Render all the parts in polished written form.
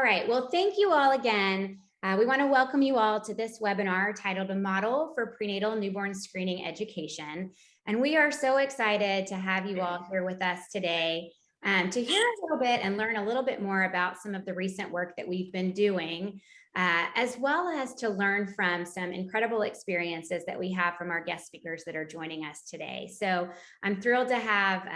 right, well, thank you all again. We want to welcome you all to this webinar titled A Model for Prenatal Newborn Screening Education. And we are so excited to have you all here with us today to hear a little bit and learn a little bit more about some of the recent work that we've been doing, as well as to learn from some incredible experiences that we have from our guest speakers that are joining us today. So I'm thrilled to have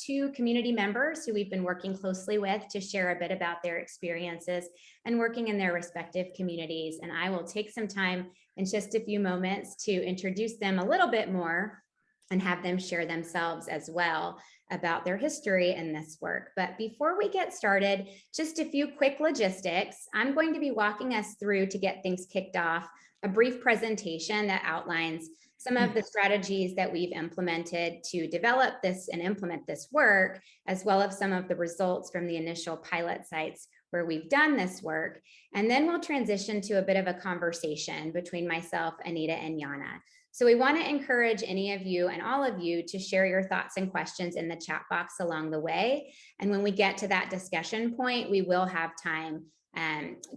two community members who we've been working closely with to share a bit about their experiences and working in their respective communities. And I will take some time in just a few moments to introduce them a little bit more and have them share themselves as well about their history in this work. But before we get started, just a few quick logistics. I'm going to be walking us through, to get things kicked off, a brief presentation that outlines some of the strategies that we've implemented to develop this and implement this work, as well as some of the results from the initial pilot sites where we've done this work. And then we'll transition to a bit of a conversation between myself, Anita, and Jana. So we want to encourage any of you and all of you to share your thoughts and questions in the chat box along the way. And when we get to that discussion point, we will have time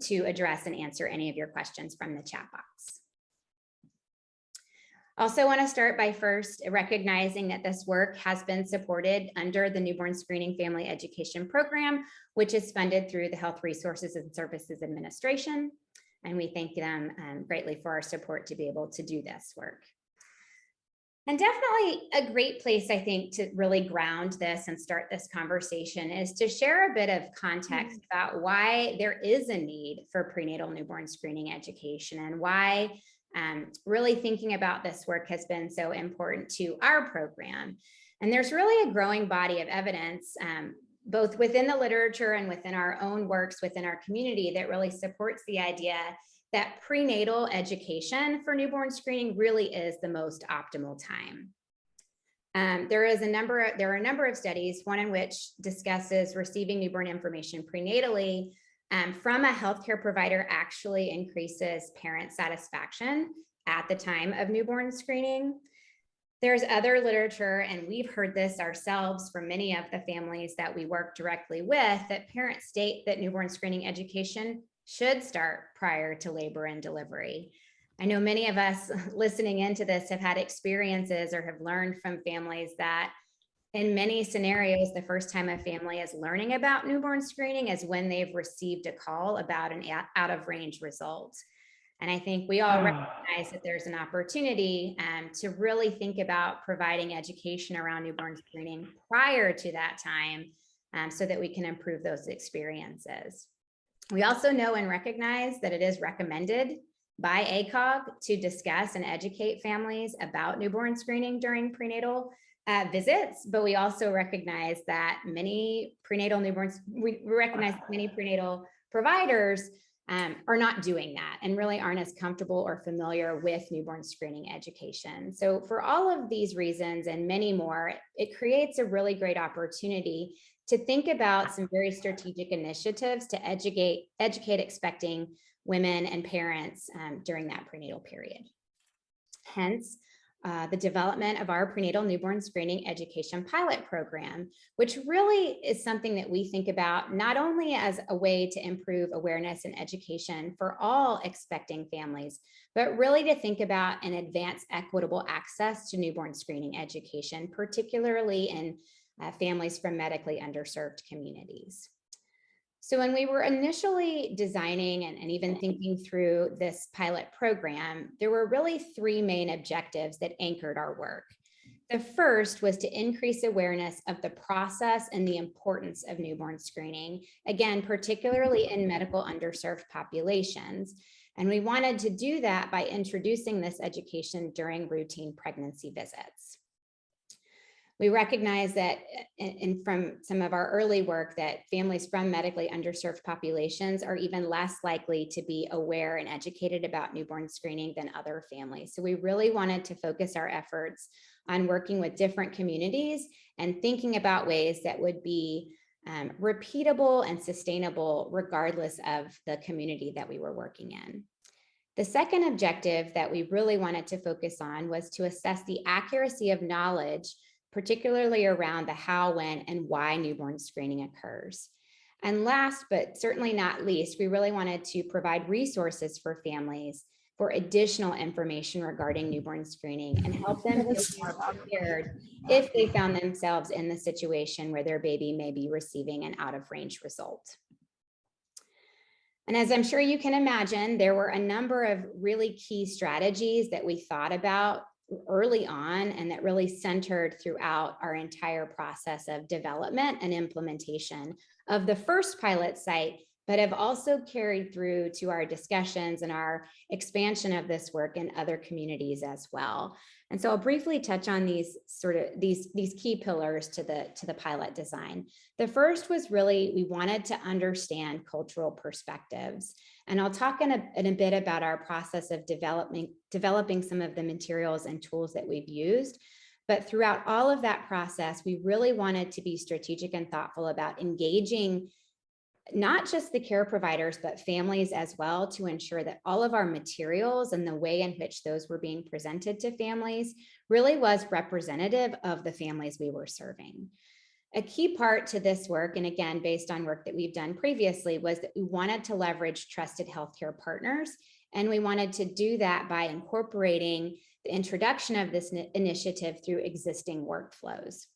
to address and answer any of your questions from the chat box. Also want to start by first recognizing that this work has been supported under the Newborn Screening Family Education Program, which is funded through the Health Resources and Services Administration. And we thank them greatly for our support to be able to do this work. And definitely a great place, I think, to really ground this and start this conversation is to share a bit of context about why there is a need for prenatal newborn screening education and why really thinking about this work has been so important to our program. And there's really a growing body of evidence, both within the literature and within our own works within our community, that really supports the idea that prenatal education for newborn screening really is the most optimal time. There are a number of studies, one in which discusses receiving newborn information prenatally from a healthcare provider actually increases parent satisfaction at the time of newborn screening. There's other literature, and we've heard this ourselves from many of the families that we work directly with, that parents state that newborn screening education should start prior to labor and delivery. I know many of us listening into this have had experiences or have learned from families that in many scenarios, the first time a family is learning about newborn screening is when they've received a call about an out of range result. And I think we all recognize that there's an opportunity to really think about providing education around newborn screening prior to that time so that we can improve those experiences. We also know and recognize that it is recommended by ACOG to discuss and educate families about newborn screening during prenatal visits, but we also recognize that many prenatal providers are not doing that and really aren't as comfortable or familiar with newborn screening education. So for all of these reasons and many more, it creates a really great opportunity to think about some very strategic initiatives to educate expecting women and parents during that prenatal period. Hence, the development of our prenatal newborn screening education pilot program, which really is something that we think about not only as a way to improve awareness and education for all expecting families, but really to think about and advance equitable access to newborn screening education, particularly in families from medically underserved communities. So when we were initially designing and even thinking through this pilot program, there were really three main objectives that anchored our work. The first was to increase awareness of the process and the importance of newborn screening, again, particularly in medical underserved populations. And we wanted to do that by introducing this education during routine pregnancy visits. We recognize that from some of our early work that families from medically underserved populations are even less likely to be aware and educated about newborn screening than other families. So we really wanted to focus our efforts on working with different communities and thinking about ways that would be repeatable and sustainable regardless of the community that we were working in. The second objective that we really wanted to focus on was to assess the accuracy of knowledge, particularly around the how, when, and why newborn screening occurs. And last, but certainly not least, we really wanted to provide resources for families for additional information regarding newborn screening and help them feel more prepared if they found themselves in the situation where their baby may be receiving an out of range result. And as I'm sure you can imagine, there were a number of really key strategies that we thought about early on and that really centered throughout our entire process of development and implementation of the first pilot site, but have also carried through to our discussions and our expansion of this work in other communities as well. And so I'll briefly touch on these key pillars to the pilot design. The first was really, we wanted to understand cultural perspectives. And I'll talk in a bit about our process of developing some of the materials and tools that we've used. But throughout all of that process, we really wanted to be strategic and thoughtful about engaging not just the care providers, but families as well, to ensure that all of our materials and the way in which those were being presented to families really was representative of the families we were serving. A key part to this work, and again, based on work that we've done previously, was that we wanted to leverage trusted healthcare partners. And we wanted to do that by incorporating the introduction of this initiative through existing workflows.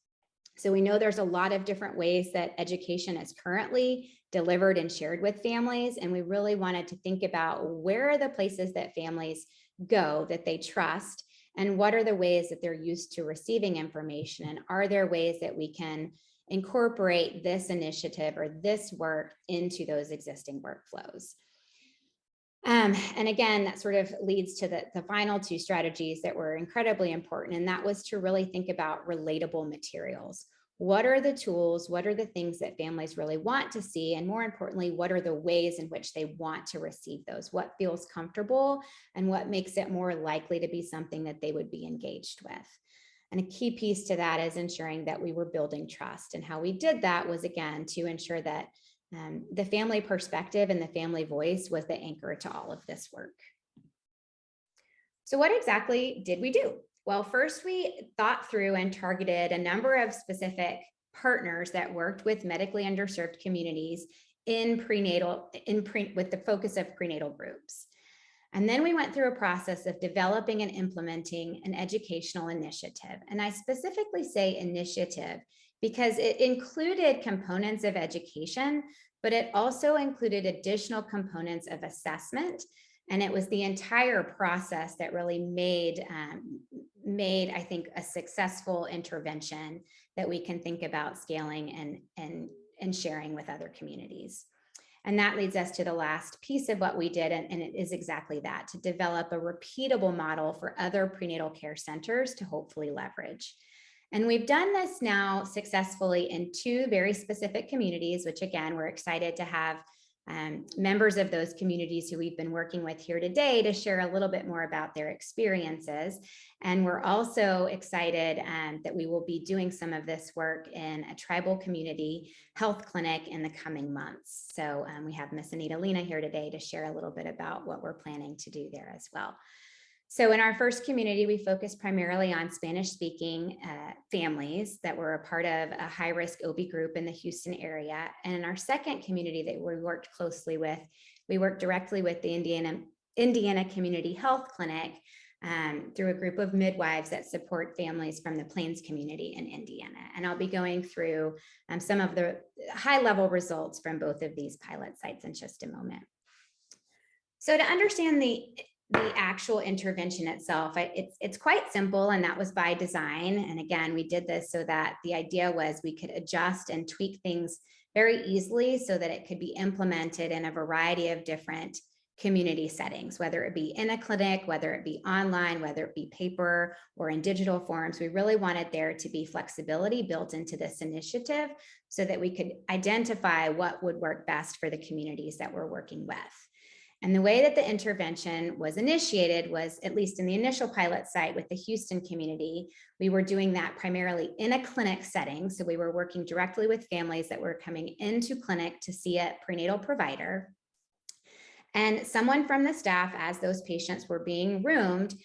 So we know there's a lot of different ways that education is currently delivered and shared with families. And we really wanted to think about where are the places that families go that they trust, and what are the ways that they're used to receiving information, and are there ways that we can incorporate this initiative or this work into those existing workflows. And again, that sort of leads to the final two strategies that were incredibly important, and that was to really think about relatable materials. What are the tools? What are the things that families really want to see? And more importantly, what are the ways in which they want to receive those? What feels comfortable and what makes it more likely to be something that they would be engaged with? And a key piece to that is ensuring that we were building trust. And how we did that was, again, to ensure that the family perspective and the family voice was the anchor to all of this work. So what exactly did we do? Well, first we thought through and targeted a number of specific partners that worked with medically underserved communities in prenatal, with the focus of prenatal groups. And then we went through a process of developing and implementing an educational initiative. And I specifically say initiative because it included components of education, but it also included additional components of assessment. And it was the entire process that really made, I think, a successful intervention that we can think about scaling and sharing with other communities. And that leads us to the last piece of what we did, and it is exactly that, to develop a repeatable model for other prenatal care centers to hopefully leverage. And we've done this now successfully in two very specific communities, which again, we're excited to have members of those communities who we've been working with here today to share a little bit more about their experiences. And we're also excited that we will be doing some of this work in a tribal community health clinic in the coming months. So we have Miss Anita, Lena here today to share a little bit about what we're planning to do there as well. So in our first community, we focused primarily on Spanish-speaking families that were a part of a high-risk OB group in the Houston area. And in our second community that we worked closely with, we worked directly with the Indiana Community Health Clinic through a group of midwives that support families from the Plains community in Indiana. And I'll be going through some of the high-level results from both of these pilot sites in just a moment. So to understand the actual intervention itself, it's quite simple, and that was by design. And again, we did this so that the idea was we could adjust and tweak things very easily so that it could be implemented in a variety of different community settings, whether it be in a clinic, whether it be online, whether it be paper or in digital forms. We really wanted there to be flexibility built into this initiative so that we could identify what would work best for the communities that we're working with. And the way that the intervention was initiated was, at least in the initial pilot site with the Houston community, we were doing that primarily in a clinic setting. So we were working directly with families that were coming into clinic to see a prenatal provider. And someone from the staff, as those patients were being roomed,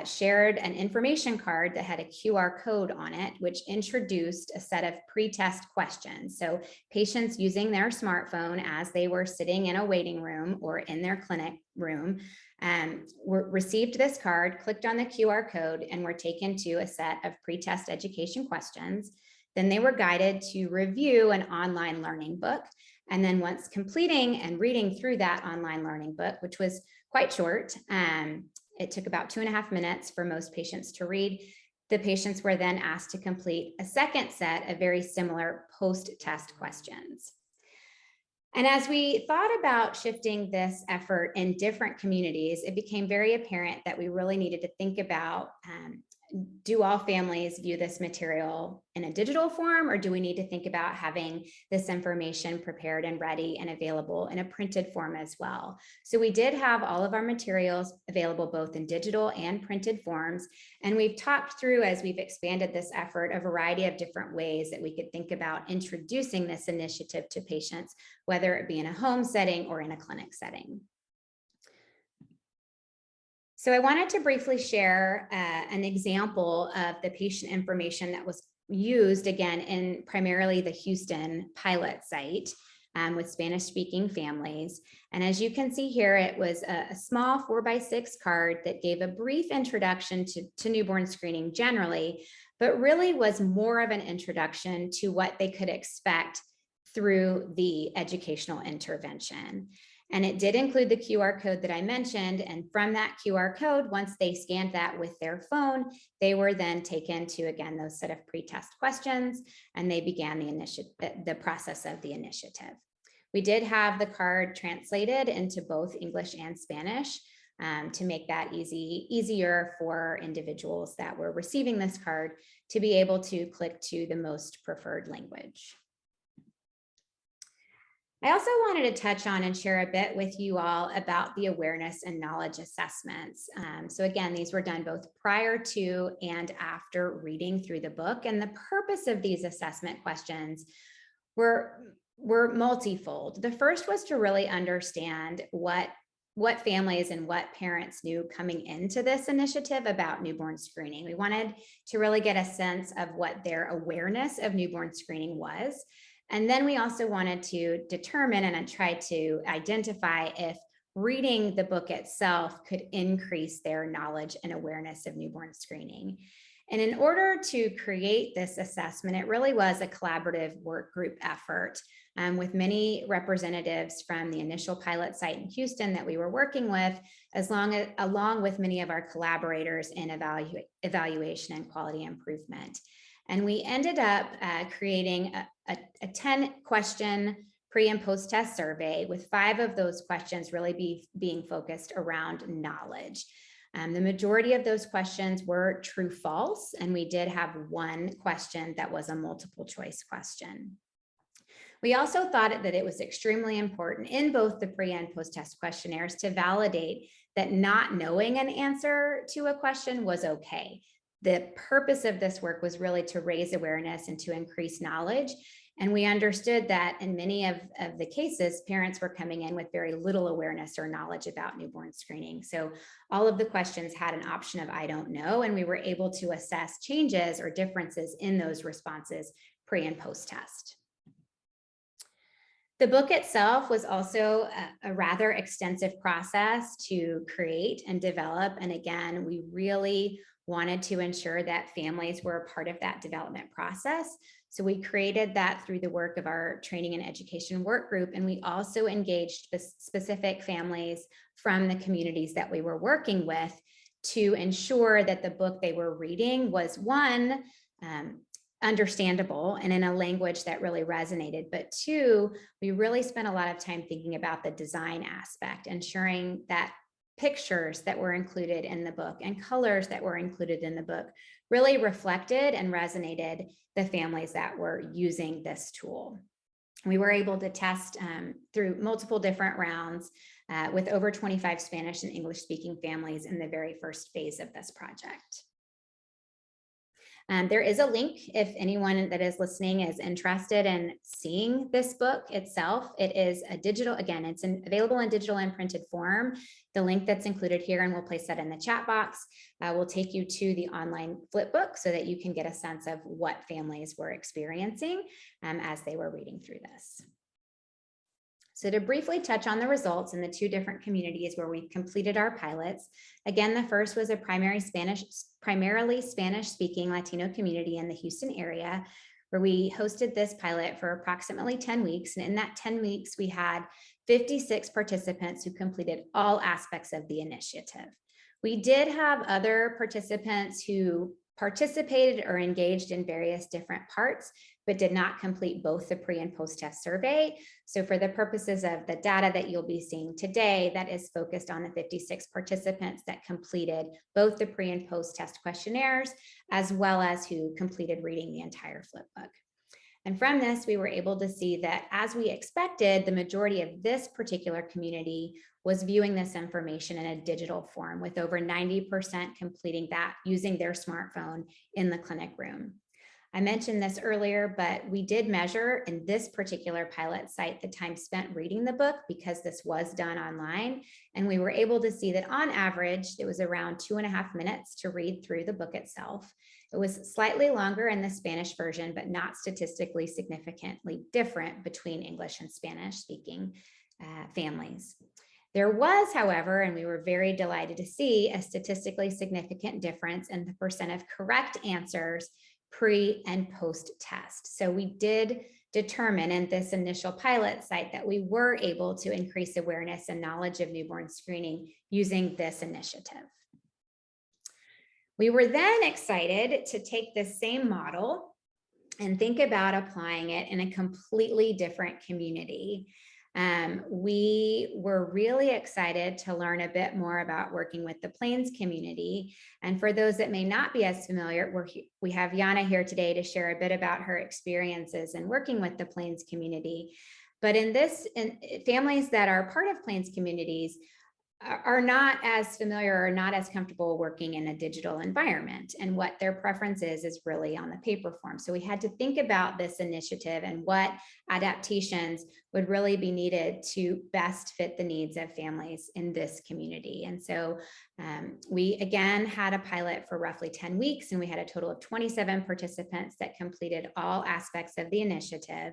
shared an information card that had a QR code on it, which introduced a set of pre-test questions. So patients using their smartphone as they were sitting in a waiting room or in their clinic room received this card, clicked on the QR code, and were taken to a set of pre-test education questions. Then they were guided to review an online learning book. And then once completing and reading through that online learning book, which was quite short, it took about 2.5 minutes for most patients to read. The patients were then asked to complete a second set of very similar post-test questions. And as we thought about shifting this effort in different communities, it became very apparent that we really needed to think about, do all families view this material in a digital form, or do we need to think about having this information prepared and ready and available in a printed form as well? So we did have all of our materials available both in digital and printed forms. And we've talked through, as we've expanded this effort, a variety of different ways that we could think about introducing this initiative to patients, whether it be in a home setting or in a clinic setting. So I wanted to briefly share an example of the patient information that was used, again, in primarily the Houston pilot site with Spanish-speaking families. And as you can see here, it was a small 4x6 card that gave a brief introduction to newborn screening generally, but really was more of an introduction to what they could expect through the educational intervention. And it did include the QR code that I mentioned. And from that QR code, once they scanned that with their phone, they were then taken to, again, those set of pre-test questions, and they began the process of the initiative. We did have the card translated into both English and Spanish to make that easier for individuals that were receiving this card to be able to click to the most preferred language. I also wanted to touch on and share a bit with you all about the awareness and knowledge assessments. So again, these were done both prior to and after reading through the book. And the purpose of these assessment questions were multifold. The first was to really understand what families and what parents knew coming into this initiative about newborn screening. We wanted to really get a sense of what their awareness of newborn screening was. And then we also wanted to determine and try to identify if reading the book itself could increase their knowledge and awareness of newborn screening. And in order to create this assessment, it really was a collaborative work group effort with many representatives from the initial pilot site in Houston that we were working with, along with many of our collaborators in evaluation and quality improvement. And we ended up creating a 10-question pre and post-test survey, with 5 of those questions really being focused around knowledge. The majority of those questions were true false, and we did have one question that was a multiple choice question. We also thought that it was extremely important in both the pre and post-test questionnaires to validate that not knowing an answer to a question was okay. The purpose of this work was really to raise awareness and to increase knowledge. And we understood that in many of the cases, parents were coming in with very little awareness or knowledge about newborn screening. So all of the questions had an option of I don't know, and we were able to assess changes or differences in those responses pre and post-test. The book itself was also a rather extensive process to create and develop. And again, we really wanted to ensure that families were a part of that development process. So we created that through the work of our training and education work group. And we also engaged specific families from the communities that we were working with to ensure that the book they were reading was, one, understandable and in a language that really resonated, but 2, we really spent a lot of time thinking about the design aspect, ensuring that pictures that were included in the book and colors that were included in the book really reflected and resonated the families that were using this tool. We were able to test through multiple different rounds with over 25 Spanish and English speaking families in the very first phase of this project. There is a link if anyone that is listening is interested in seeing this book itself. It is a digital, again, it's available in digital and printed form. The link that's included here, and we'll place that in the chat box, will take you to the online flip book so that you can get a sense of what families were experiencing as they were reading through this. So to briefly touch on the results in the two different communities where we've completed our pilots, again, the first was a primarily Spanish-speaking Latino community in the Houston area, where we hosted this pilot for approximately 10 weeks. And in that 10 weeks, we had 56 participants who completed all aspects of the initiative. We did have other participants who participated or engaged in various different parts, but did not complete both the pre and post-test survey. So for the purposes of the data that you'll be seeing today, that is focused on the 56 participants that completed both the pre and post-test questionnaires, as well as who completed reading the entire flip book. And from this, we were able to see that, as we expected, the majority of this particular community was viewing this information in a digital form, with over 90% completing that using their smartphone in the clinic room. I mentioned this earlier, but we did measure in this particular pilot site the time spent reading the book, because this was done online. And we were able to see that on average, it was around 2.5 minutes to read through the book itself. It was slightly longer in the Spanish version, but not statistically significantly different between English and Spanish speaking families. There was, however, and we were very delighted to see, a statistically significant difference in the percent of correct answers pre and post test. So we did determine in this initial pilot site that we were able to increase awareness and knowledge of newborn screening using this initiative. We were then excited to take this same model and think about applying it in a completely different community. We were really excited to learn a bit more about working with the Plains community. And for those that may not be as familiar, we have Jana here today to share a bit about her experiences in working with the Plains community. But in families that are part of Plains communities are not as familiar or not as comfortable working in a digital environment, and what their preference is really on the paper form. So we had to think about this initiative and what adaptations would really be needed to best fit the needs of families in this community. And so we again had a pilot for roughly 10 weeks, and we had a total of 27 participants that completed all aspects of the initiative.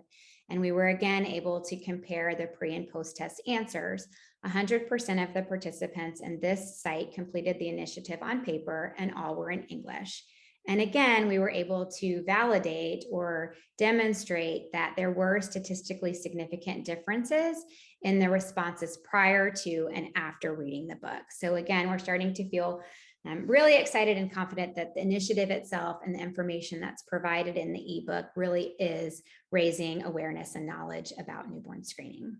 And we were again able to compare the pre and post test answers. 100% of the participants in this site completed the initiative on paper, and all were in English. And again, we were able to validate or demonstrate that there were statistically significant differences in the responses prior to and after reading the book. So again, we're starting to feel really excited and confident that the initiative itself and the information that's provided in the ebook really is raising awareness and knowledge about newborn screening.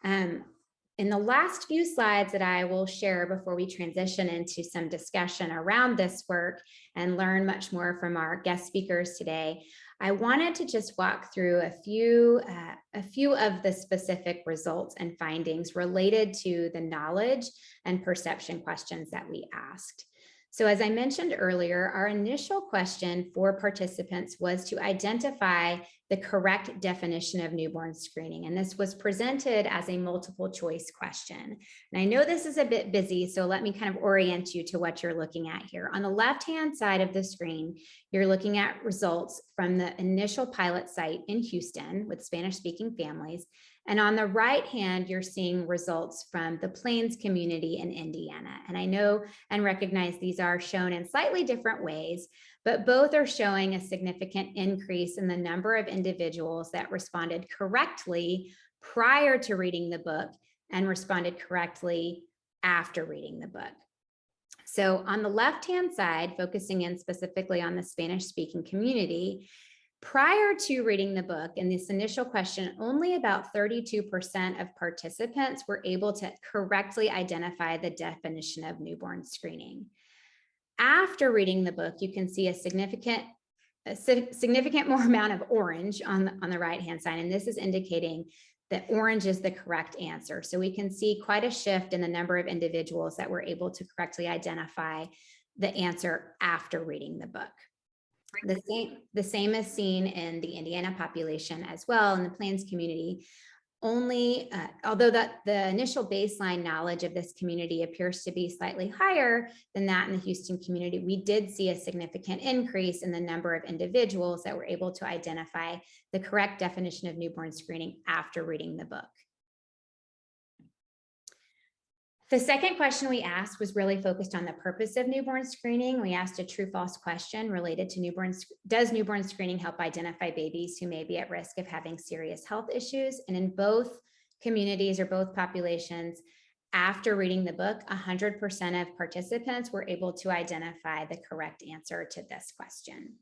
In the last few slides that I will share before we transition into some discussion around this work and learn much more from our guest speakers today, I wanted to just walk through a few of the specific results and findings related to the knowledge and perception questions that we asked. So as I mentioned earlier, our initial question for participants was to identify the correct definition of newborn screening. And this was presented as a multiple choice question. And I know this is a bit busy, so let me kind of orient you to what you're looking at here. On the left-hand side of the screen, you're looking at results from the initial pilot site in Houston with Spanish-speaking families. And on the right hand, you're seeing results from the Plains community in Indiana. And I know and recognize these are shown in slightly different ways, but both are showing a significant increase in the number of individuals that responded correctly prior to reading the book and responded correctly after reading the book. So on the left-hand side, focusing in specifically on the Spanish-speaking community, prior to reading the book, in this initial question, only about 32% of participants were able to correctly identify the definition of newborn screening. After reading the book, you can see a significant more amount of orange on the right-hand side, and this is indicating that orange is the correct answer. So we can see quite a shift in the number of individuals that were able to correctly identify the answer after reading the book. The same is seen in the Indiana population as well in the Plains community. Only, although the initial baseline knowledge of this community appears to be slightly higher than that in the Houston community, we did see a significant increase in the number of individuals that were able to identify the correct definition of newborn screening after reading the book. The second question we asked was really focused on the purpose of newborn screening. We asked a true-false question related to does newborn screening help identify babies who may be at risk of having serious health issues? And in both communities or both populations, after reading the book, 100% of participants were able to identify the correct answer to this question.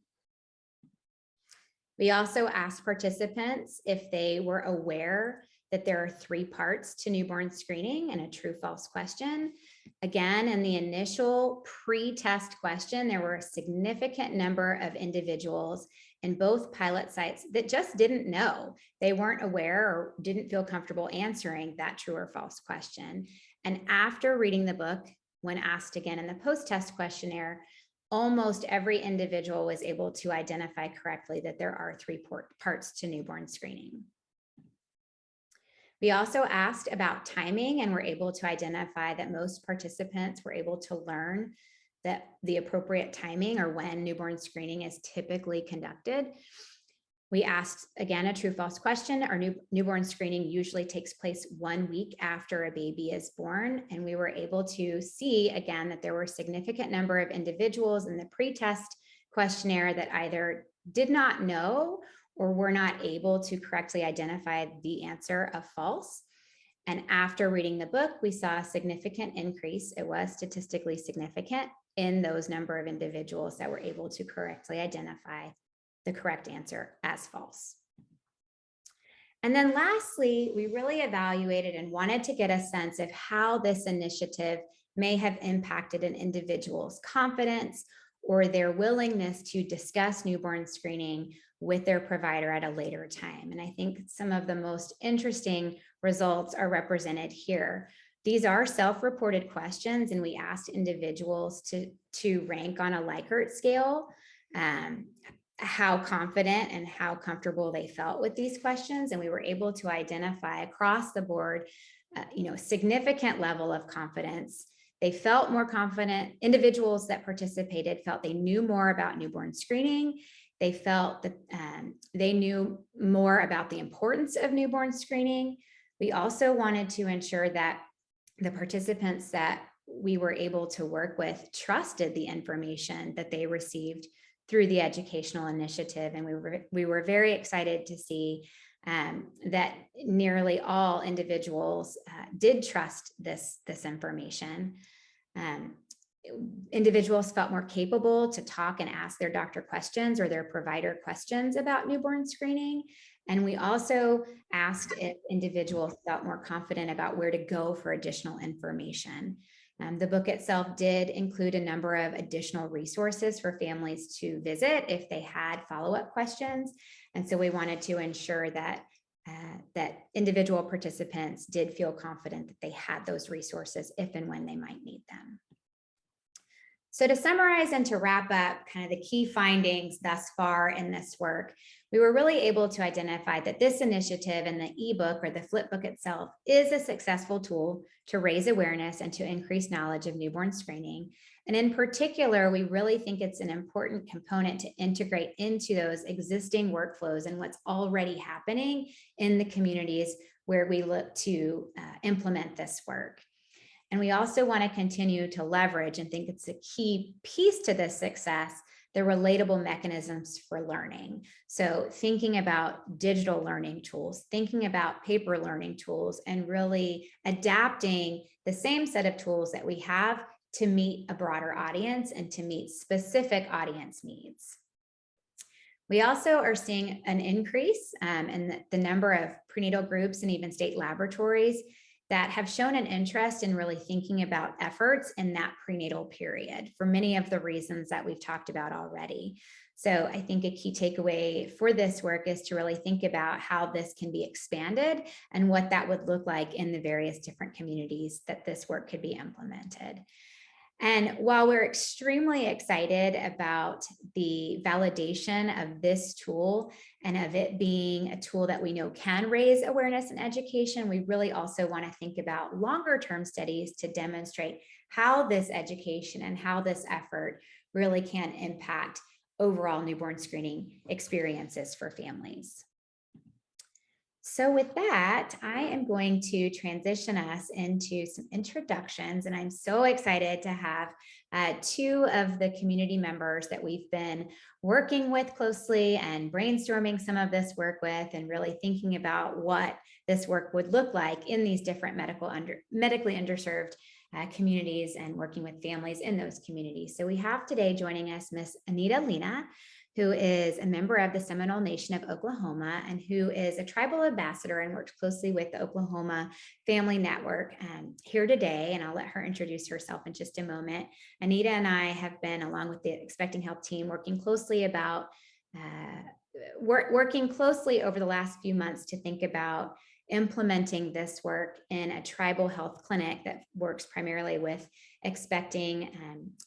We also asked participants if they were aware that there are 3 parts to newborn screening and a true-false question. Again, in the initial pre-test question, there were a significant number of individuals in both pilot sites that just didn't know. They weren't aware or didn't feel comfortable answering that true or false question. And after reading the book, when asked again in the post-test questionnaire, almost every individual was able to identify correctly that there are 3 parts to newborn screening. We also asked about timing and were able to identify that most participants were able to learn that the appropriate timing or when newborn screening is typically conducted. We asked, again, a true-false question. Our newborn screening usually takes place 1 week after a baby is born, and we were able to see, again, that there were a significant number of individuals in the pre-test questionnaire that either did not know or were not able to correctly identify the answer of false. And after reading the book, we saw a significant increase. It was statistically significant in those number of individuals that were able to correctly identify the correct answer as false. And then lastly, we really evaluated and wanted to get a sense of how this initiative may have impacted an individual's confidence or their willingness to discuss newborn screening with their provider at a later time. And I think some of the most interesting results are represented here. These are self-reported questions, and we asked individuals to rank on a Likert scale how confident and how comfortable they felt with these questions. And we were able to identify across the board, significant level of confidence. They felt more confident. Individuals that participated felt they knew more about newborn screening. They felt that they knew more about the importance of newborn screening. We also wanted to ensure that the participants that we were able to work with trusted the information that they received through the educational initiative. And we were very excited to see that nearly all individuals did trust this information. Individuals felt more capable to talk and ask their doctor questions or their provider questions about newborn screening. And we also asked if individuals felt more confident about where to go for additional information. The book itself did include a number of additional resources for families to visit if they had follow-up questions. And so we wanted to ensure that that individual participants did feel confident that they had those resources if and when they might need them. So to summarize and to wrap up kind of the key findings thus far in this work, we were really able to identify that this initiative and the ebook or the flip book itself is a successful tool to raise awareness and to increase knowledge of newborn screening. And in particular, we really think it's an important component to integrate into those existing workflows and what's already happening in the communities where we look to implement this work. And we also want to continue to leverage and think it's a key piece to this success, the relatable mechanisms for learning. So thinking about digital learning tools, thinking about paper learning tools, and really adapting the same set of tools that we have to meet a broader audience and to meet specific audience needs. We also are seeing an increase in the number of prenatal groups and even state laboratories that have shown an interest in really thinking about efforts in that prenatal period for many of the reasons that we've talked about already. So I think a key takeaway for this work is to really think about how this can be expanded and what that would look like in the various different communities that this work could be implemented. And while we're extremely excited about the validation of this tool and of it being a tool that we know can raise awareness and education, we really also want to think about longer term studies to demonstrate how this education and how this effort really can impact overall newborn screening experiences for families. So with that, I am going to transition us into some introductions, and I'm so excited to have two of the community members that we've been working with closely and brainstorming some of this work with, and really thinking about what this work would look like in these different medically underserved communities and working with families in those communities. So we have today joining us Miss Anita Lena, who is a member of the Seminole Nation of Oklahoma and who is a tribal ambassador and works closely with the Oklahoma Family Network here today. And I'll let her introduce herself in just a moment. Anita and I have been, along with the Expecting Help team, working closely over the last few months to think about implementing this work in a tribal health clinic that works primarily with expecting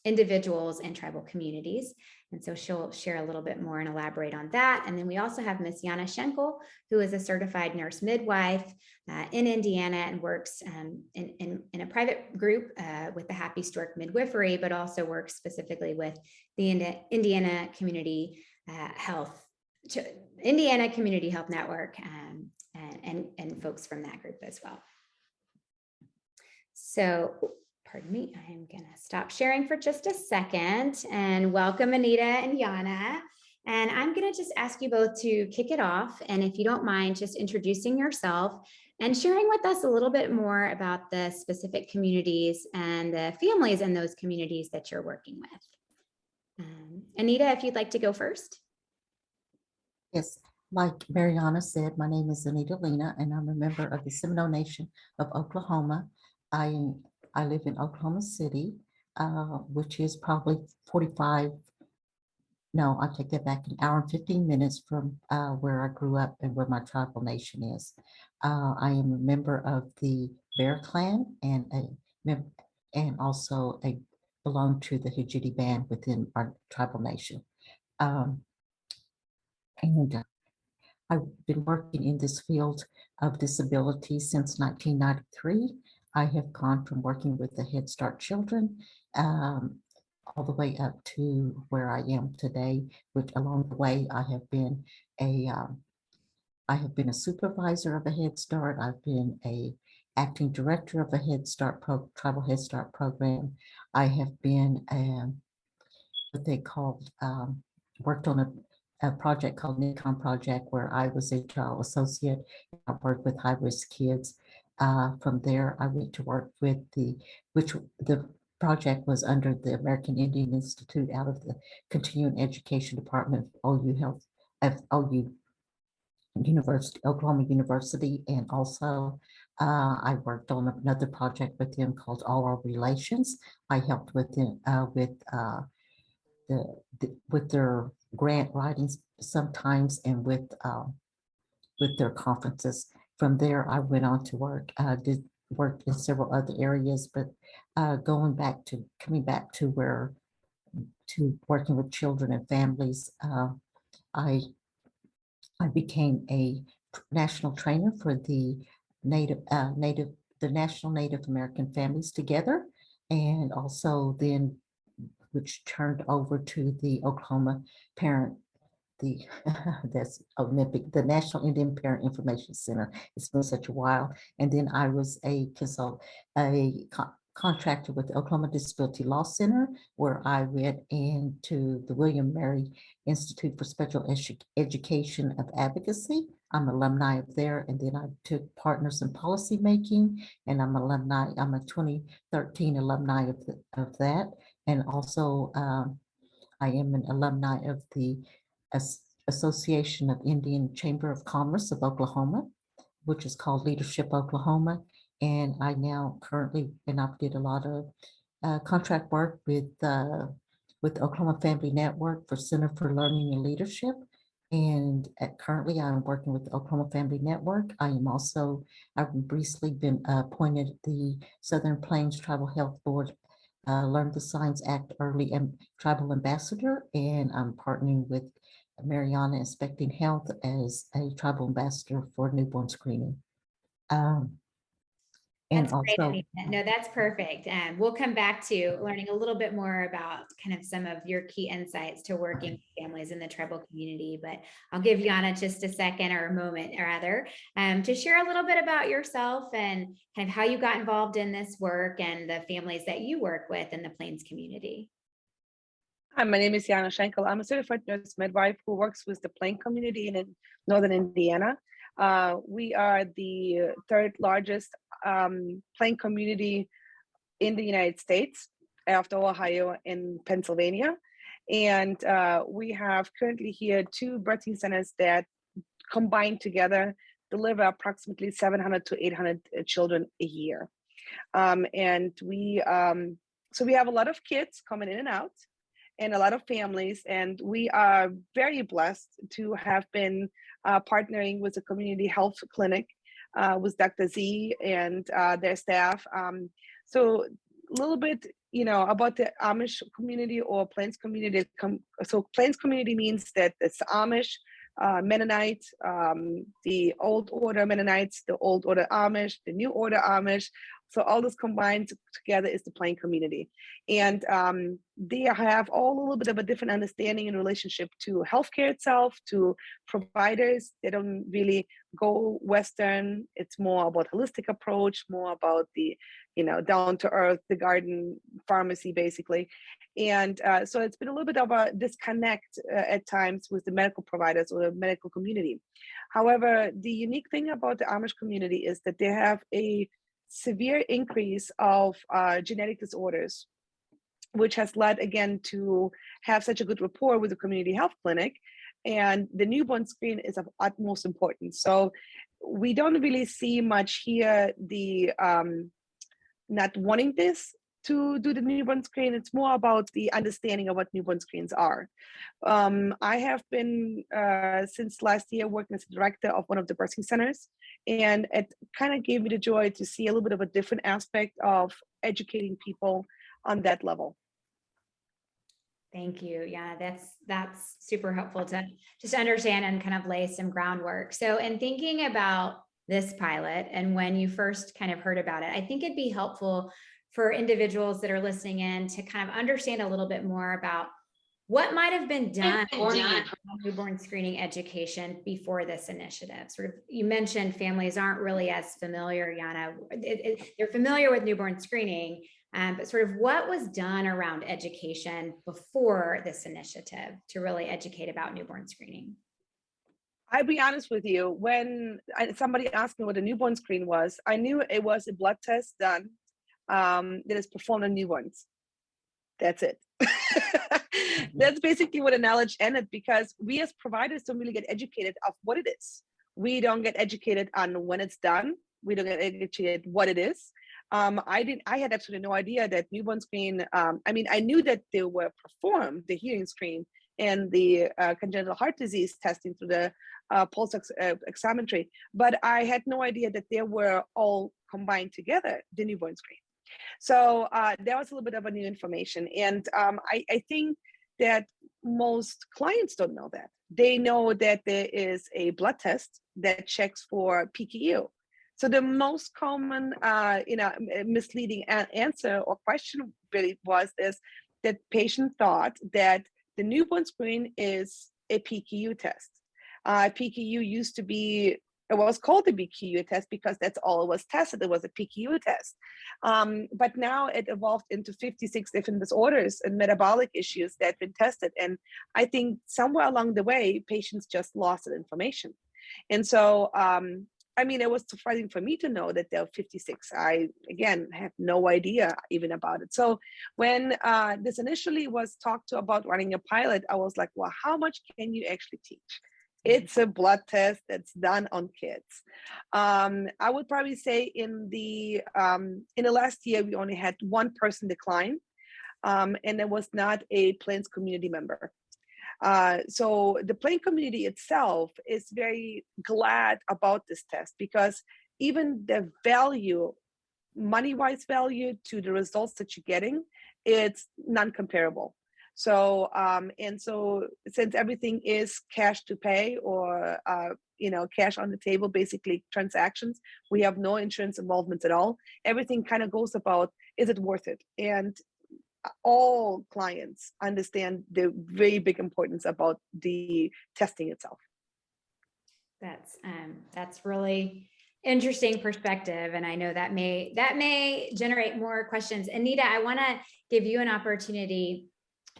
individuals in tribal communities. And so she'll share a little bit more and elaborate on that. And then we also have Miss Jana Schenkel, who is a certified nurse midwife in Indiana and works in a private group with the Happy Stork Midwifery, but also works specifically with the Indiana Community Health Network and folks from that group as well. So, pardon me, I'm going to stop sharing for just a second and welcome Anita and Jana. And I'm going to just ask you both to kick it off. And if you don't mind, just introducing yourself and sharing with us a little bit more about the specific communities and the families in those communities that you're working with. Anita, if you'd like to go first. Yes, like Mariana said, my name is Anita Lena, and I'm a member of the Seminole Nation of Oklahoma. I live in Oklahoma City, which is probably 45, no, I take that back, an hour and 15 minutes from where I grew up and where my tribal nation is. I am a member of the Bear Clan and also belong to the Hijiti band within our tribal nation. And I've been working in this field of disability since 1993. I have gone from working with the Head Start children all the way up to where I am today, which along the way I have been a supervisor of a Head Start. I've been a acting director of a Head Start tribal Head Start program. I have been what they called worked on a project called NICOM project where I was a child associate. I worked with high-risk kids. From there, I went to work with the project was under the American Indian Institute out of the Continuing Education Department of OU University, Oklahoma University, and also I worked on another project with them called All Our Relations. I helped with them with their grant writings sometimes and with their conferences. From there, I went on to work in several other areas, but coming back to working with children and families, I became a national trainer for the National Native American Families Together, and also then which turned over to the Oklahoma Parent, that's Olympic, the National Indian Parent Information Center. It's been such a while. And then I was a contractor with the Oklahoma Disability Law Center, where I went into the William Mary Institute for Special Education of Advocacy. I'm alumni of there, and then I took partners in policy making, and I'm a 2013 alumni of that. And also I am an alumni of the Association of Indian Chamber of Commerce of Oklahoma, which is called Leadership Oklahoma. And I now currently, and I did a lot of contract work with Oklahoma Family Network for Center for Learning and Leadership. And currently I'm working with the Oklahoma Family Network. I've recently been appointed the Southern Plains Tribal Health Board Learn the Signs Act Early and Tribal Ambassador, and I'm partnering with Mariana Inspecting Health as a tribal ambassador for newborn screening. And That's great, also, Anita. No, that's perfect. We'll come back to learning a little bit more about kind of some of your key insights to working with families in the tribal community. But I'll give Jana just a second or a moment rather to share a little bit about yourself and kind of how you got involved in this work and the families that you work with in the Plains community. Hi, my name is Jana Schenkel. I'm a certified nurse midwife who works with the Plain community in northern Indiana. We are the third largest Plain community in the United States after Ohio and Pennsylvania. And we have currently here 2 birthing centers that combined together deliver approximately 700 to 800 children a year. So we have a lot of kids coming in and out, and a lot of families, and we are very blessed to have been partnering with a community health clinic with Dr. Z and their staff. So a little bit, about the Amish community or Plains community. So Plains community means that it's Amish, Mennonite, the old order Mennonites, the old order Amish, the new order Amish. So all this combined together is the Plain community. And they have all a little bit of a different understanding in relationship to healthcare itself, to providers. They don't really go Western. It's more about holistic approach, more about the, down to earth, the garden pharmacy, basically. And so it's been a little bit of a disconnect at times with the medical providers or the medical community. However, the unique thing about the Amish community is that they have a severe increase of genetic disorders, which has led again to have such a good rapport with the community health clinic. And the newborn screen is of utmost importance. So we don't really see much here the not wanting this to do the newborn screen. It's more about the understanding of what newborn screens are. I have been since last year working as a director of one of the birthing centers, and it kind of gave me the joy to see a little bit of a different aspect of educating people on that level. Thank you. Yeah, that's super helpful to just understand and kind of lay some groundwork. So in thinking about this pilot and when you first kind of heard about it, I think it'd be helpful for individuals that are listening in to kind of understand a little bit more about what might have been done on newborn screening education before this initiative. Sort of, you mentioned families aren't really as familiar, Jana. They're familiar with newborn screening, but sort of what was done around education before this initiative to really educate about newborn screening? I'll be honest with you, when somebody asked me what a newborn screen was, I knew it was a blood test done that is performed on newborns. That's it. That's basically what the knowledge ended, because we as providers don't really get educated of what it is. We don't get educated on when it's done. We don't get educated what it is. I had absolutely no idea that newborn screen, I knew that they were performed, the hearing screen and the congenital heart disease testing through the pulse oximetry, but I had no idea that they were all combined together, the newborn screen. So that was a little bit of a new information. And I think that most clients don't know that. They know that there is a blood test that checks for PKU. So the most common, misleading answer or question really was this, that patient thought that the newborn screen is a PKU test. PKU used to be, it was called the PKU test because that's all it was tested. It was a PKU test. But now it evolved into 56 different disorders and metabolic issues that have been tested. And I think somewhere along the way, patients just lost that information. And so, it was surprising for me to know that there are 56. I, again, have no idea even about it. So when this initially was talked to about running a pilot, I was like, well, how much can you actually teach? It's a blood test that's done on kids. I would probably say in the last year, we only had one person decline, and it was not a Plains community member. So the Plain community itself is very glad about this test, because even the value money-wise value to the results that you're getting, it's non-comparable. So, and so since everything is cash to pay or, cash on the table, basically transactions, we have no insurance involvement at all. Everything kind of goes about, is it worth it? And all clients understand the very big importance about the testing itself. That's really interesting perspective, and I know that may generate more questions. Anita, I want to give you an opportunity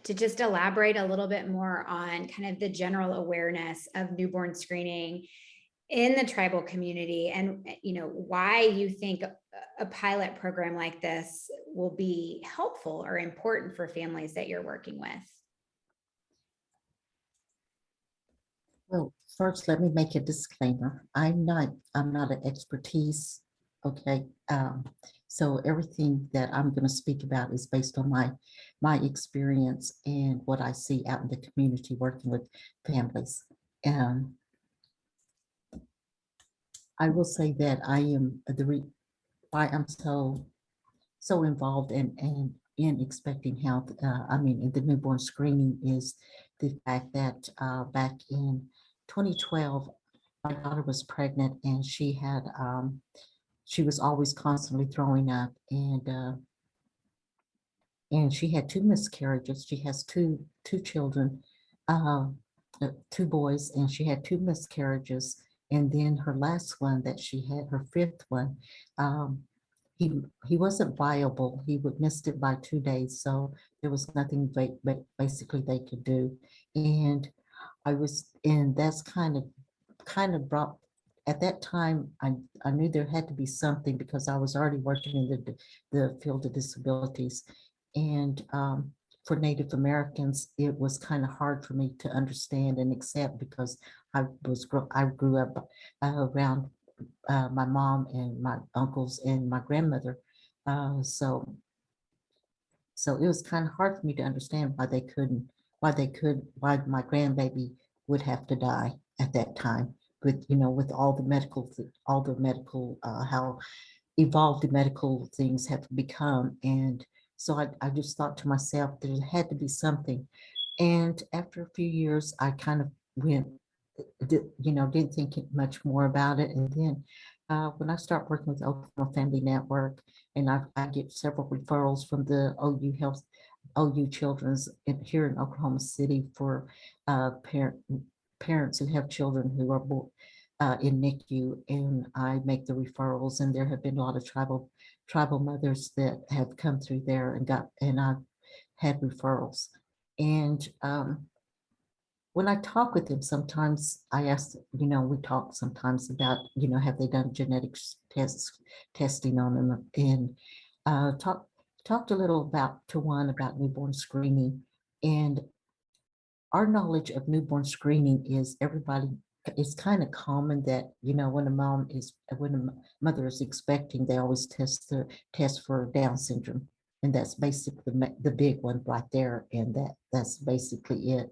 to just elaborate a little bit more on kind of the general awareness of newborn screening in the tribal community, and why you think a pilot program like this will be helpful or important for families that you're working with. Well, first, let me make a disclaimer. I'm not an expertise. Okay. So everything that I'm going to speak about is based on my experience and what I see out in the community working with families. I will say that I am why I'm so involved in expecting health. In the newborn screening is the fact that back in 2012, my daughter was pregnant and she was always constantly throwing up, and she had 2 miscarriages. She has two children, 2 boys, and she had 2 miscarriages. And then her last one that she had, her 5th one, he wasn't viable. He would missed it by 2 days. So there was nothing basically they could do. And that's kind of brought, at that time, I knew there had to be something because I was already working in the field of disabilities. And for Native Americans, it was kind of hard for me to understand and accept because I grew up around my mom and my uncles and my grandmother. So it was kind of hard for me to understand why why my grandbaby would have to die at that time with all the medical, how evolved the medical things have become. And so I just thought to myself, there had to be something. And after a few years, I kind of didn't think much more about it. And then when I start working with Oklahoma Family Network, and I get several referrals from the OU Children's here in Oklahoma City for parents who have children who are in NICU, and I make the referrals. And there have been a lot of tribal mothers that have come through there and I've had referrals. And when I talk with them, sometimes I ask, we talk sometimes about, have they done genetics testing on them, and talked a little about newborn screening. And our knowledge of newborn screening is it's kind of common that, when a mother is expecting, they always test for Down syndrome. And that's basically the big one right there. And that's basically it.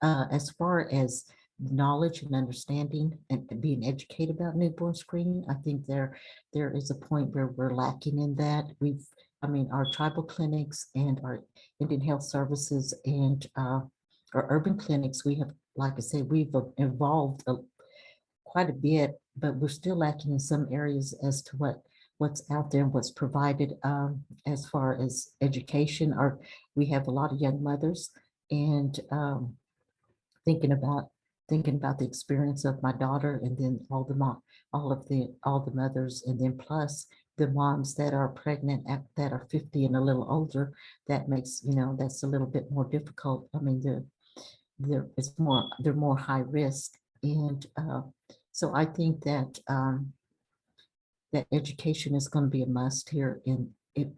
As far as knowledge and understanding and being educated about newborn screening, I think there is a point where we're lacking in that. Our tribal clinics and our Indian Health Services and our urban clinics, we have, like I said, we've evolved quite a bit, but we're still lacking in some areas as to what's out there and what's provided as far as education. We have a lot of young mothers, and thinking about the experience of my daughter, and then all the mothers, and then plus the moms that are pregnant that are 50 and a little older. That makes, that's a little bit more difficult. They're more high risk. And so I think that that education is going to be a must here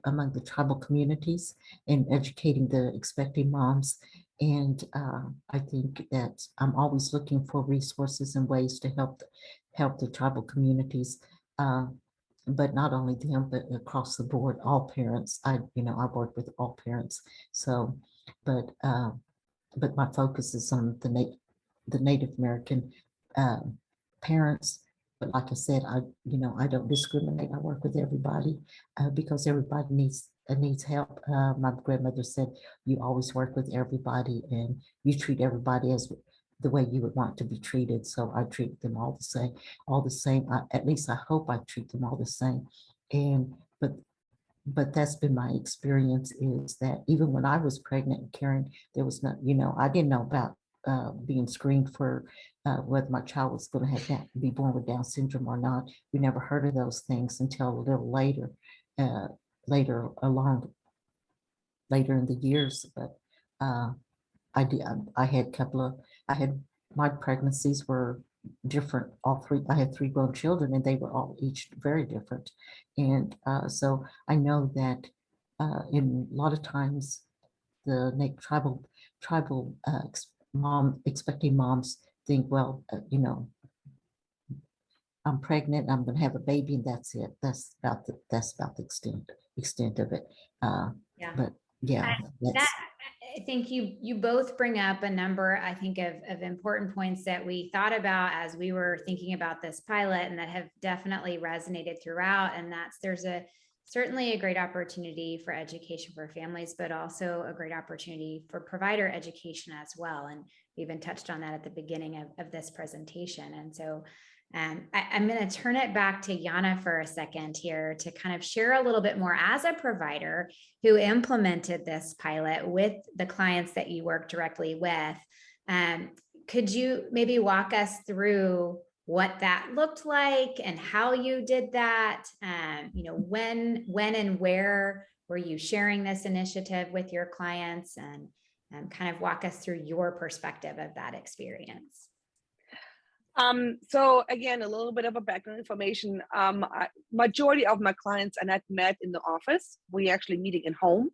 among the tribal communities, and educating the expecting moms. And I think that I'm always looking for resources and ways to help the tribal communities, but not only them, but across the board, all parents. I work with all parents. So, but my focus is on the Native American parents, But like I said, I don't discriminate. I work with everybody because everybody needs help. My grandmother said, you always work with everybody and you treat everybody as the way you would want to be treated. So I treat them all the same. At least I hope I treat them all the same. And but that's been my experience, is that even when I was pregnant and carrying, there was not, I didn't know about being screened for whether my child was going to be born with Down syndrome or not. We never heard of those things until a little later, uh, later later in the years. But I did. I had my pregnancies were different. I had 3 grown children, and they were all each very different. And so I know that in a lot of times the tribal expecting moms think, well, I'm pregnant, I'm going to have a baby, and that's it. That's about the extent of it. Yeah. But yeah, That, I think you both bring up a number, I think, of important points that we thought about as we were thinking about this pilot, and that have definitely resonated throughout. And there's certainly a great opportunity for education for families, but also a great opportunity for provider education as well. And we even touched on that at the beginning of this presentation. And so I'm going to turn it back to Jana for a second here to kind of share a little bit more as a provider who implemented this pilot with the clients that you work directly with. Could you maybe walk us through what that looked like and how you did that? When and where were you sharing this initiative with your clients, and kind of walk us through your perspective of that experience? So again, a little bit of a background information. Majority of my clients are not met in the office. We actually meeting in home.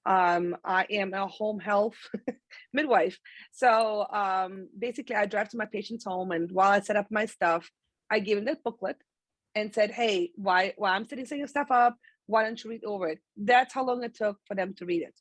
I am a home health midwife. So basically I drive to my patient's home, and while I set up my stuff, I give them that booklet and said, hey, while I'm setting your stuff up, why don't you read over it? That's how long it took for them to read it.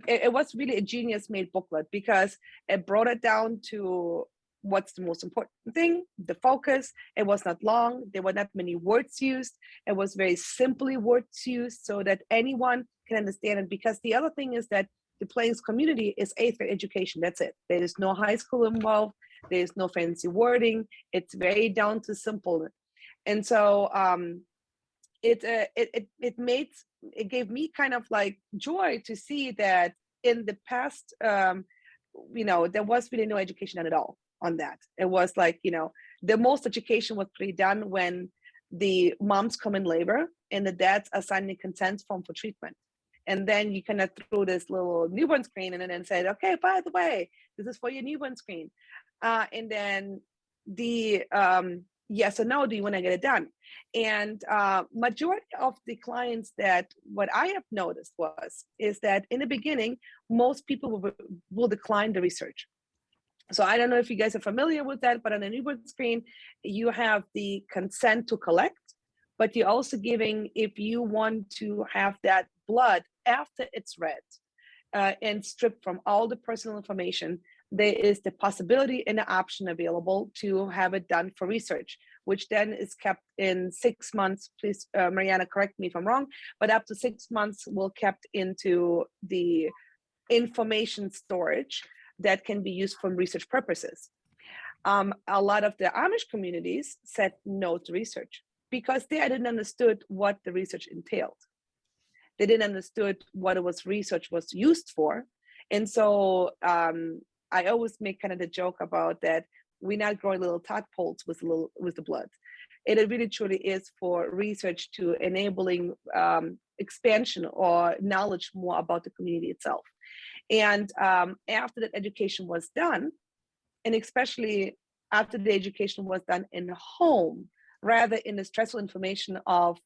It was really a genius made booklet, because it brought it down to what's the most important thing, the focus. It was not long. There were not many words used. It was very simply words used so that anyone can understand it. Because the other thing is that the Plains community is 8th grade education. That's it. There is no high school involved. There is no fancy wording. It's very down to simple. And so it gave me kind of like joy to see that in the past, there was really no education at all on that. It was like, the most education was pretty done when the moms come in labor and the dads are signing consent form for treatment. And then you kind of threw this little newborn screen and then said, okay, by the way, this is for your newborn screen. And then the yes or no, do you want to get it done? And majority of the clients that what I have noticed is that in the beginning, most people will decline the research. So I don't know if you guys are familiar with that, but on a newborn screen, you have the consent to collect, but you're also giving, if you want to have that blood after it's read and stripped from all the personal information, there is the possibility and the option available to have it done for research, which then is kept in 6 months. Please, Mariana, correct me if I'm wrong, but up to 6 months will kept into the information storage that can be used for research purposes. A lot of the Amish communities said no to research because they hadn't understood what the research entailed. They didn't understood what research was used for. And so I always make kind of the joke about that we're not growing little tadpoles with the blood. It really truly is for research to enabling expansion or knowledge more about the community itself. And after that education was done, and especially after the education was done in home, rather in the stressful information of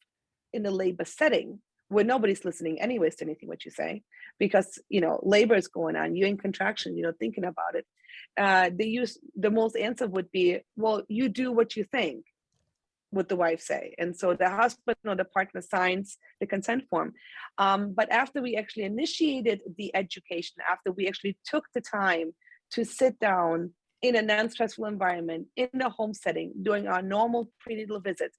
in the labor setting, where nobody's listening anyways to anything what you say, because labor is going on, you're in contraction, thinking about it. The most answer would be, well, you do what you think, would the wife say. And so the husband or the partner signs the consent form. But after we actually initiated the education, after we actually took the time to sit down in a non-stressful environment, in a home setting, doing our normal prenatal visits,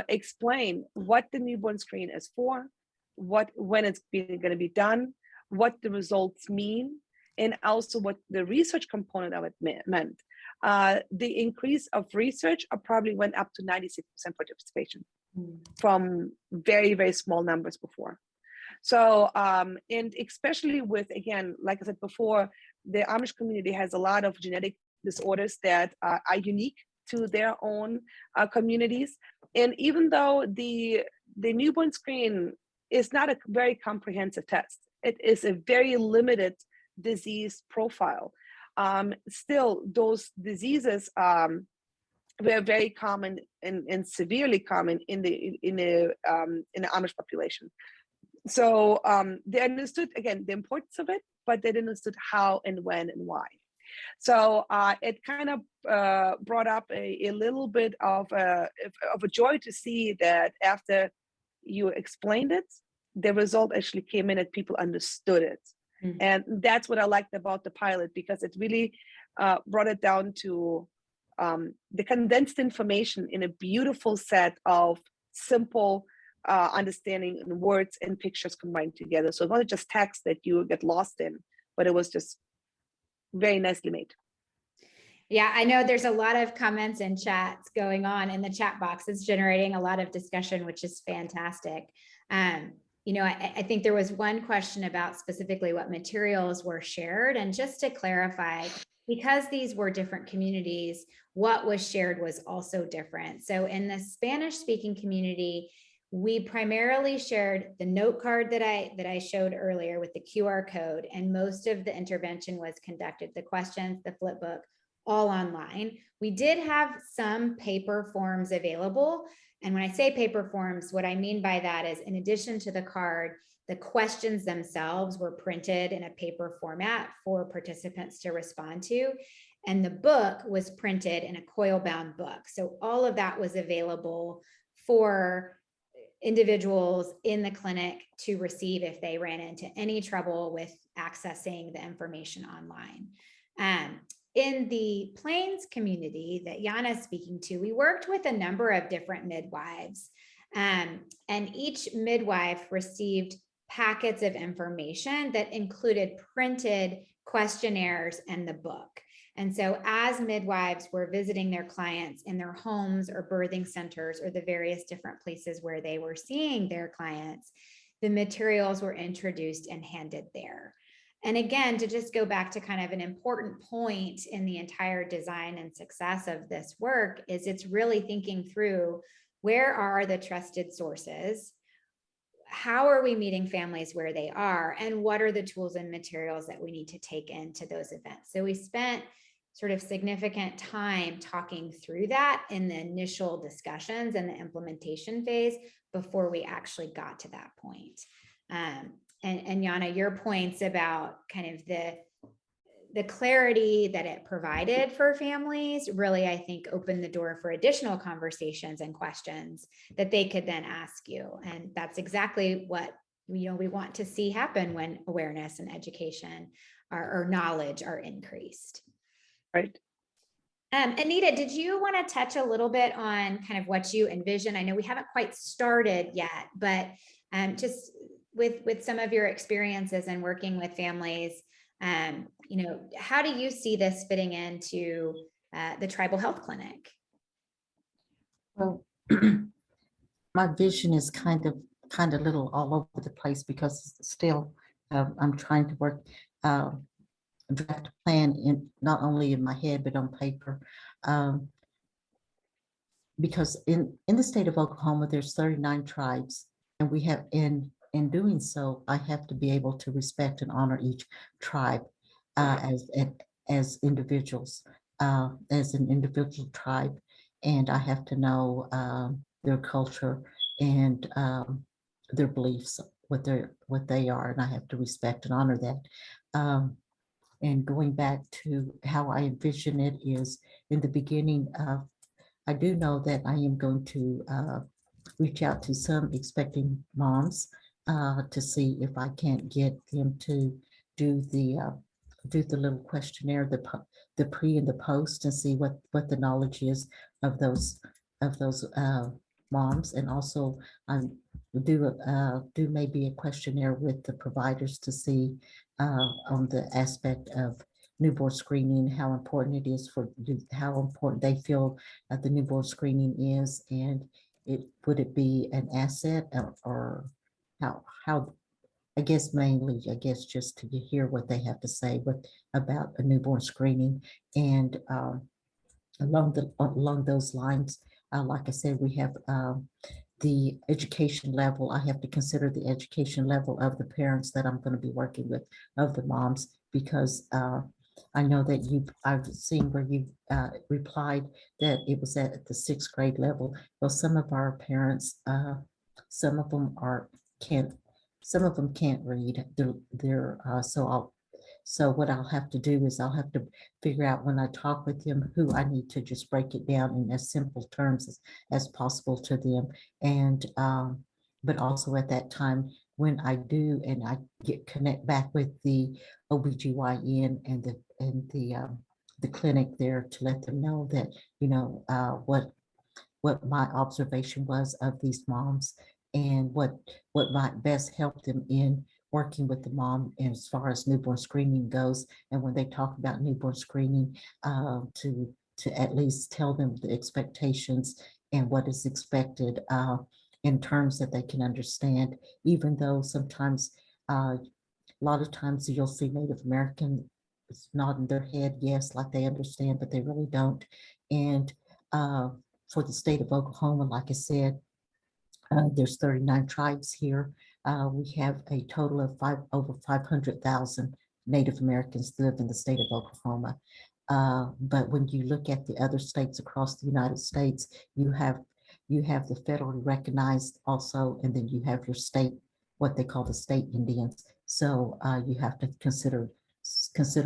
explain what the newborn screen is for, when it's going to be done, what the results mean, and also what the research component of it meant. The increase of research probably went up to 96% participation from very, very small numbers before. So, and especially with, again, like I said before, the Amish community has a lot of genetic disorders that are unique to their own communities. And even though the newborn screen is not a very comprehensive test, it is a very limited disease profile. Still, those diseases were very common and severely common in the Amish population. So they understood, again, the importance of it, but they understood how and when and why. So it kind of brought up a little bit of a joy to see that after you explained it, the result actually came in and people understood it. Mm-hmm. And that's what I liked about the pilot, because it really brought it down to the condensed information in a beautiful set of simple understanding in words and pictures combined together. So it wasn't just text that you get lost in, but it was just very nicely made. Yeah, I know there's a lot of comments and chats going on in the chat box. It's generating a lot of discussion, which is fantastic. You know, I think there was one question about specifically what materials were shared. And just to clarify, because these were different communities, what was shared was also different. So in the Spanish-speaking community, we primarily shared the note card that I showed earlier with the QR code, and most of the intervention was conducted, the questions, the flip book, all online. We did have some paper forms available. And when I say paper forms, what I mean by that is, in addition to the card, the questions themselves were printed in a paper format for participants to respond to. And the book was printed in a coil-bound book. So all of that was available for individuals in the clinic to receive if they ran into any trouble with accessing the information online. In the Plains community that Jana is speaking to, we worked with a number of different midwives, and each midwife received packets of information that included printed questionnaires and the book. And so as midwives were visiting their clients in their homes or birthing centers or the various different places where they were seeing their clients, the materials were introduced and handed there. And again, to just go back to kind of an important point in the entire design and success of this work is it's really thinking through, where are the trusted sources? How are we meeting families where they are? And what are the tools and materials that we need to take into those events? So we spent sort of significant time talking through that in the initial discussions and the implementation phase before we actually got to that point. And Jana, your points about kind of the clarity that it provided for families really, I think, opened the door for additional conversations and questions that they could then ask you. And that's exactly what we want to see happen when awareness and education or knowledge are increased. Right. Anita, did you want to touch a little bit on kind of what you envision? I know we haven't quite started yet, but just with some of your experiences and working with families, how do you see this fitting into the tribal health clinic? Well, my vision is kind of little all over the place, because still I'm trying to work draft a plan in not only in my head but on paper, because in the state of Oklahoma there's 39 tribes, and we have in doing so I have to be able to respect and honor each tribe as individuals, as an individual tribe, and I have to know their culture and their beliefs, what they are, and I have to respect and honor that. And going back to how I envision it is, in the beginning, I do know that I am going to reach out to some expecting moms to see if I can't get them to do the little questionnaire, the pre and the post and see what the knowledge is of those moms. And also do maybe a questionnaire with the providers to see on the aspect of newborn screening, how important it is how important they feel that the newborn screening is, and would it be an asset, or how I guess mainly, just to hear what they have to say about a newborn screening. And along those lines, like I said, we have the education level. I have to consider the education level of the parents that I'm going to be working with, of the moms, because I know that I've seen where you replied that it was at the 6th grade level. Well, some of our parents, some of them can't read. So what I'll have to do is I'll have to figure out when I talk with them who I need to just break it down in as simple terms as possible to them. And but also at that time, when I do and I connect back with the OBGYN and the clinic there, to let them know that, what my observation was of these moms, and what might best help them in working with the mom as far as newborn screening goes. And when they talk about newborn screening, to at least tell them the expectations and what is expected in terms that they can understand, even though sometimes a lot of times you'll see Native American nodding their head yes, like they understand, but they really don't. And for the state of Oklahoma, like I said, there's 39 tribes here. We have a total of over 500,000 Native Americans live in the state of Oklahoma. But when you look at the other states across the United States, you have the federally recognized also, and then you have your state, what they call the state Indians. So you have to consider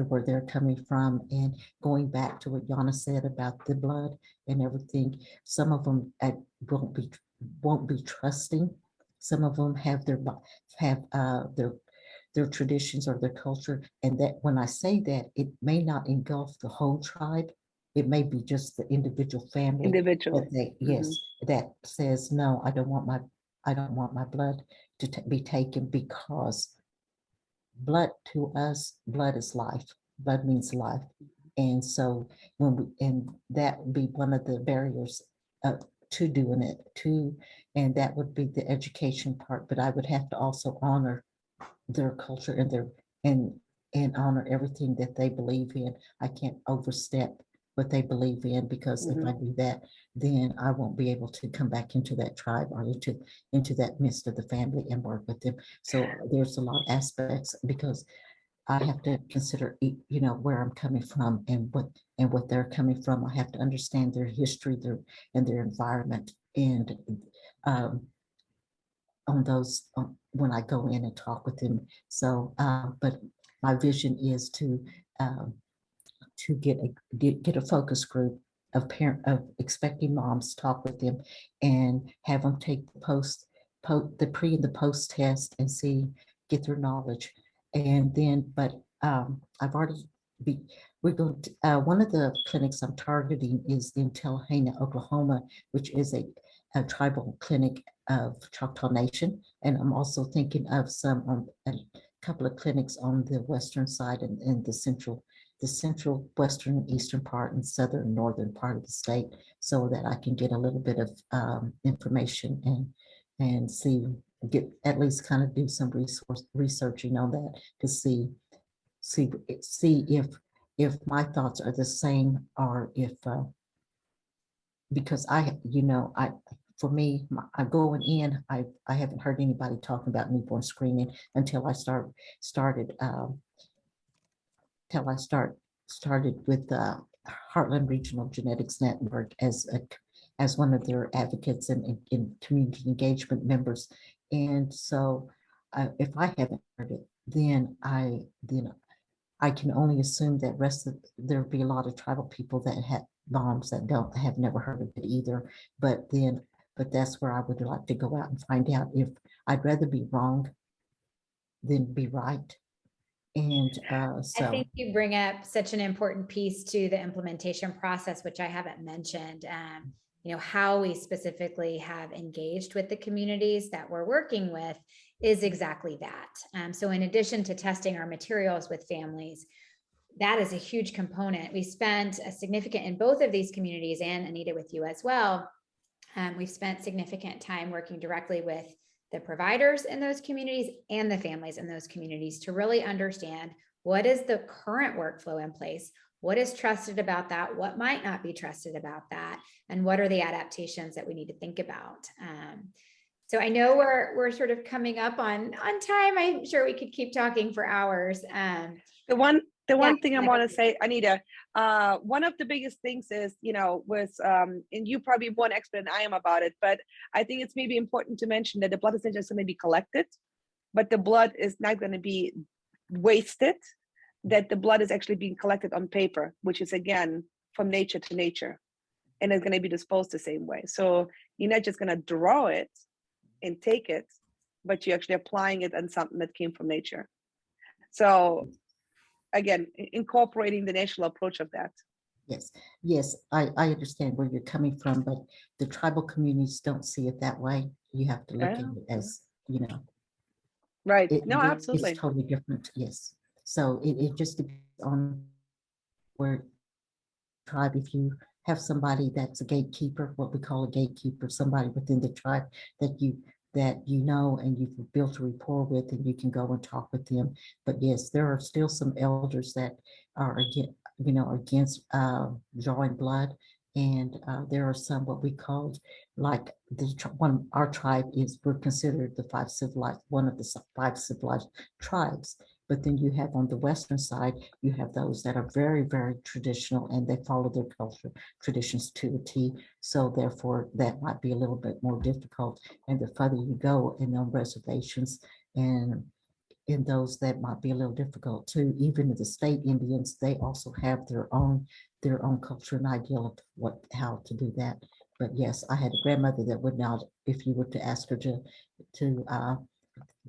where they're coming from. And going back to what Jana said about the blood and everything, some of them won't be trusting. Some of them have their traditions or their culture, and that when I say that, it may not engulf the whole tribe. It may be just the individual family. Individual. Yes, that says no. I don't want my blood to be taken, because blood to us, blood is life. Blood means life. And so and that would be one of the barriers to doing it too. And that would be the education part, but I would have to also honor their culture and honor everything that they believe in. I can't overstep what they believe in, because if I do that, then I won't be able to come back into that tribe or into that midst of the family and work with them. So there's a lot of aspects, because I have to consider, where I'm coming from and what they're coming from. I have to understand their history, and their environment, and on those when I go in and talk with them. So, but my vision is to get a focus group of expecting moms, talk with them, and have them take the pre and the post test and get their knowledge. And then, but I've already we're going to, one of the clinics I'm targeting is in Tallahassee, Oklahoma, which is a tribal clinic of Choctaw Nation. And I'm also thinking of a couple of clinics on the western side and the central western and eastern part and southern and northern part of the state, so that I can get a little bit of information and at least kind of do some researching on that to see if my thoughts are the same, or if because for me, I going in, I haven't heard anybody talking about newborn screening until I started with the Heartland Regional Genetics Network as one of their advocates and in community engagement members. And so if I haven't heard it, then I can only assume that there'll be a lot of tribal people that have moms that have never heard of it either. But that's where I would like to go out and find out. If I'd rather be wrong than be right. And I so, think you bring up such an important piece to the implementation process, which I haven't mentioned. How we specifically have engaged with the communities that we're working with is exactly that. So in addition to testing our materials with families, that is a huge component. We spent a significant in both of these communities, and Anita, with you as well. We've spent significant time working directly with the providers in those communities and the families in those communities to really understand what is the current workflow in place, what is trusted about that, what might not be trusted about that, and what are the adaptations that we need to think about. So I know we're sort of coming up on time. I'm sure we could keep talking for hours. The one thing I want to say, Anita, one of the biggest things is, and you probably more an expert than I am about it, but I think it's maybe important to mention that the blood is not just going to be collected, but the blood is not going to be wasted, that the blood is actually being collected on paper, which is, again, from nature to nature, and it's going to be disposed the same way. So you're not just going to draw it and take it, but you're actually applying it on something that came from nature. So again, incorporating the national approach of that. yes, I understand where you're coming from, but the tribal communities don't see it that way. You have to look at it as, Right. it No, absolutely. it's totally different. Yes. So it just depends on where tribe. If you have somebody that's a gatekeeper, what we call a gatekeeper, somebody within the tribe that you know and you've built a rapport with, and you can go and talk with them. But yes, there are still some elders that are against drawing blood, and there are some what we called, like our tribe we're considered one of the 5 civilized tribes. But then you have on the western side, you have those that are very, very traditional, and they follow their culture traditions to a T. So therefore, that might be a little bit more difficult. And the further you go in on reservations and in those, that might be a little difficult too. Even the state Indians, they also have their own culture and idea of how to do that. But yes, I had a grandmother that would not, if you were to ask her to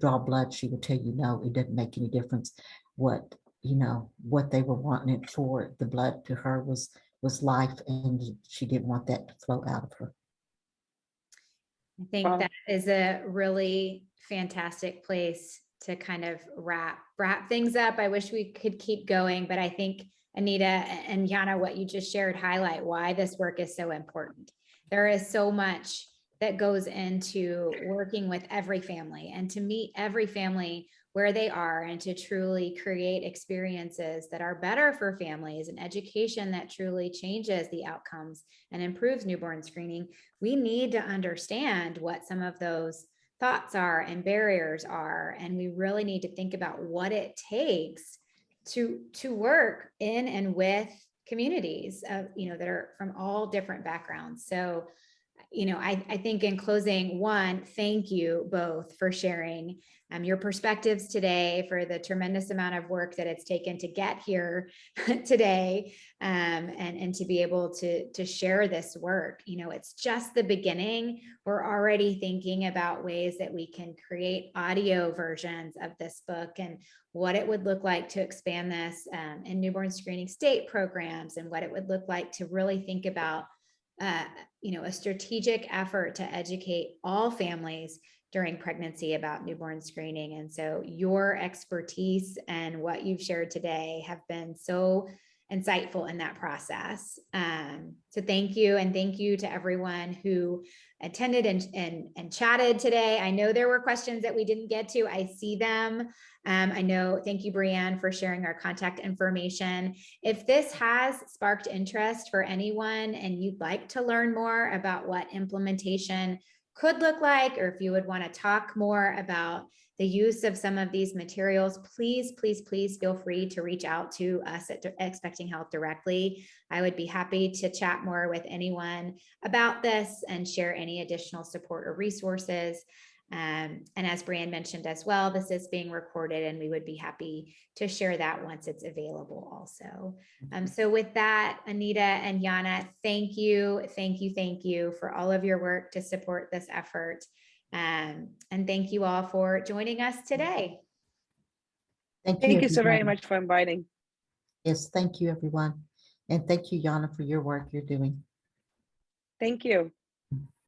draw blood, she would tell you no, it doesn't make any difference. What they were wanting it for, the blood to her was life, and she didn't want that to flow out of her. I think that is a really fantastic place to kind of wrap things up. I wish we could keep going, but I think Anita and Jana, what you just shared highlight why this work is so important. There is so much that goes into working with every family and to meet every family where they are, and to truly create experiences that are better for families and education that truly changes the outcomes and improves newborn screening. We need to understand what some of those thoughts are and barriers are, and we really need to think about what it takes to work in and with communities of that are from all different backgrounds. So I think in closing, thank you both for sharing your perspectives today, for the tremendous amount of work that it's taken to get here today, and to be able to share this work. It's just the beginning. We're already thinking about ways that we can create audio versions of this book and what it would look like to expand this in newborn screening state programs, and what it would look like to really think about a strategic effort to educate all families during pregnancy about newborn screening. And so your expertise and what you've shared today have been so insightful in that process. So thank you. And thank you to everyone who attended and chatted today. I know there were questions that we didn't get to. I see them. Thank you, Brianne, for sharing our contact information. If this has sparked interest for anyone and you'd like to learn more about what implementation could look like, or if you would want to talk more about the use of some of these materials, please feel free to reach out to us at Expecting Health directly. I would be happy to chat more with anyone about this and share any additional support or resources. And as Brianne mentioned as well, this is being recorded, and we would be happy to share that once it's available also. So with that, Anita and Jana, thank you for all of your work to support this effort. And thank you all for joining us today. Thank you so very everyone. much for inviting. Yes, thank you, everyone. And thank you, Jana, for your work you're doing. Thank you.